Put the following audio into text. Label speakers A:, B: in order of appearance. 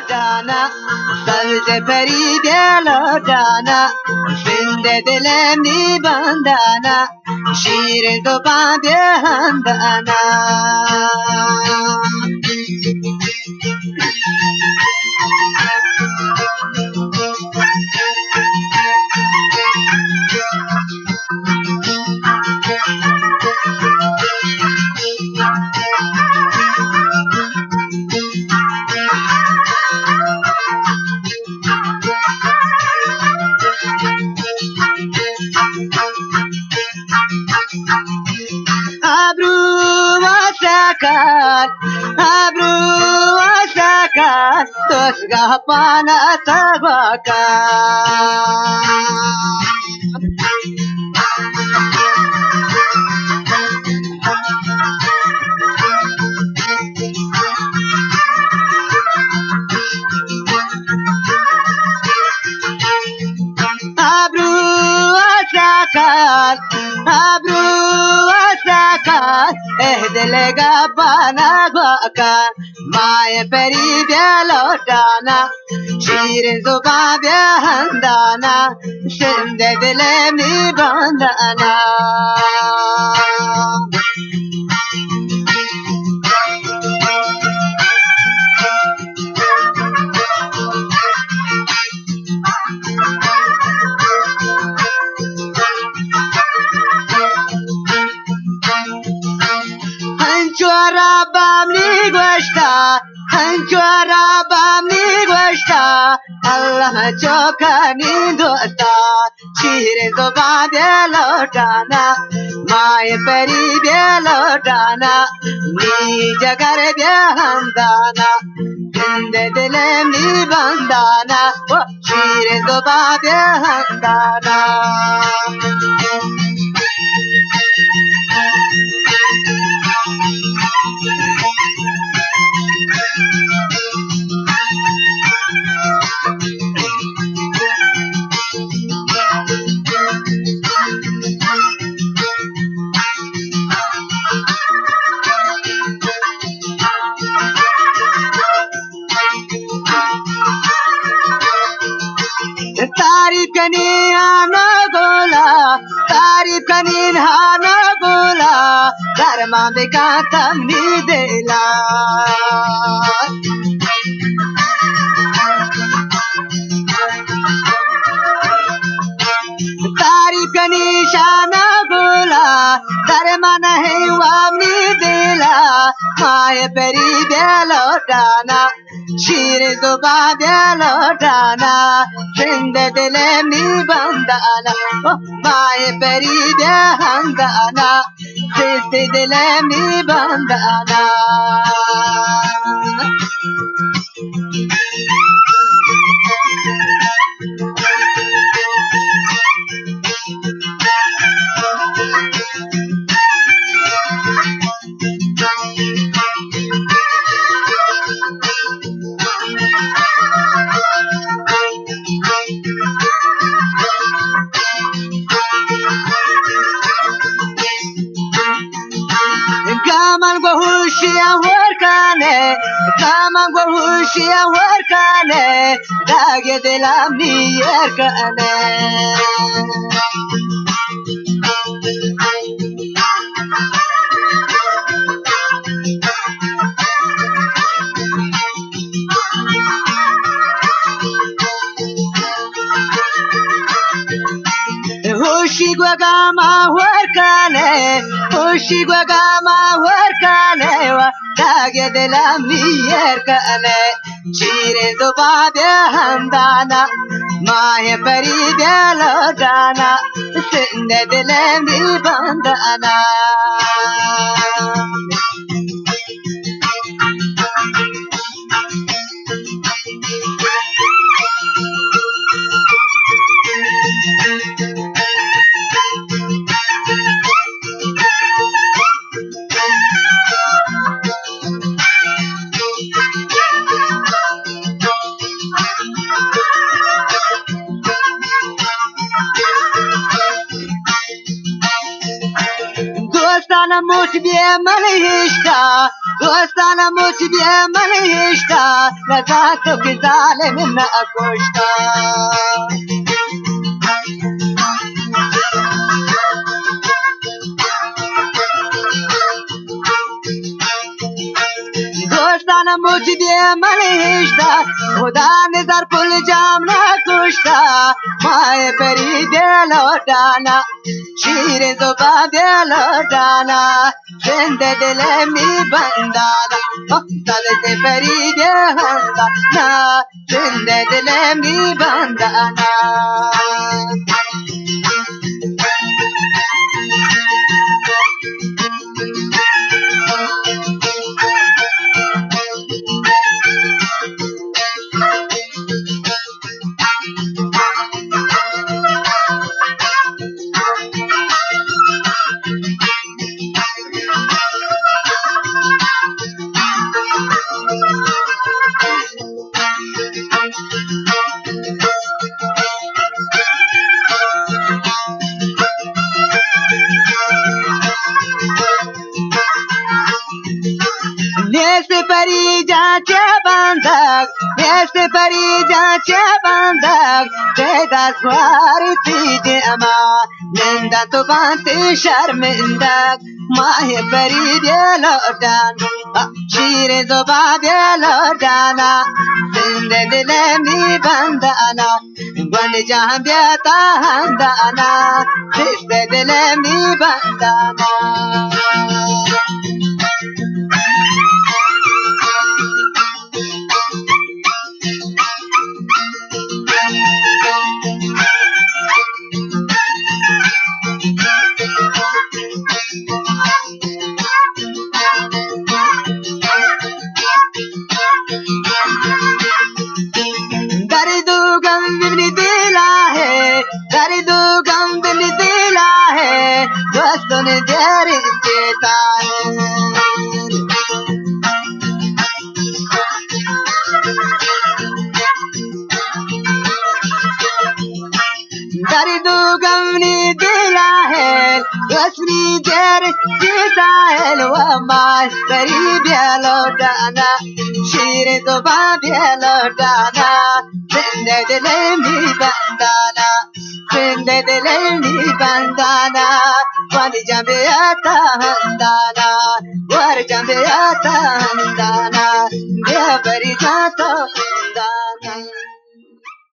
A: dana salse peri bielo dana finde dilemi bandana shire do bandana Abru asaka tos gapana tabaka Abru asaka delega bana baka maya peri bielo dana shire zuba bihandana shinde dilemi bandana Hanchwara bamni gwashta Allah chokani dosta shire zuba bielo dana maya peri bielo dana ni jagar bihandana shinde dilemi bandana shire zuba bihandana तारीफ कनी हाना बोला धर्मा बेका तमनी देला तारीफ कनी शाना बोला धर्मा नहीं वामनी देला माय पेरी बेलो डाना shire zuba bielo dana shinde dilemi bandana maya peri bihandana shinde dilemi bandana Kaman gohushia workane dage delami yerkane Ushigwagama workane wa dage delami yerkane shire zuba bihandana maya peri bielo dana shinde dilemi bandana Dostana much be malishta نزاتو کی ظالم نہ کشتا دوستان مجدی منیشتا خدا نظر پل جام نہ کشتا مائے پری دل لوٹانا شیر زبا دل لوٹانا زندہ دل می بندانا مقصد سے پری دل ہندانا زندہ دل می بندانا نیست پری جاچه بندک نیست پری جاچه بندک تیدا سواری تیجی اما نندا تو بانتی شرمندک ماہ پری دیلو دان شیر زبا دیلو دانا زندہ دل می بندانا گوند جہاں بیتا ہندانا زندہ دل می بندانا दोस्तों ने देर देता है दर्द गमनी दिला है रसनी देर देता है वो मास करीब लौटाना शीर तो बाबे लौटाना जिंदे दिल में बंदाना जिंदे दिल में बंदाना वन जबे आता हंदाना वर जबे आता हंदाना देवरी जातो हंदाना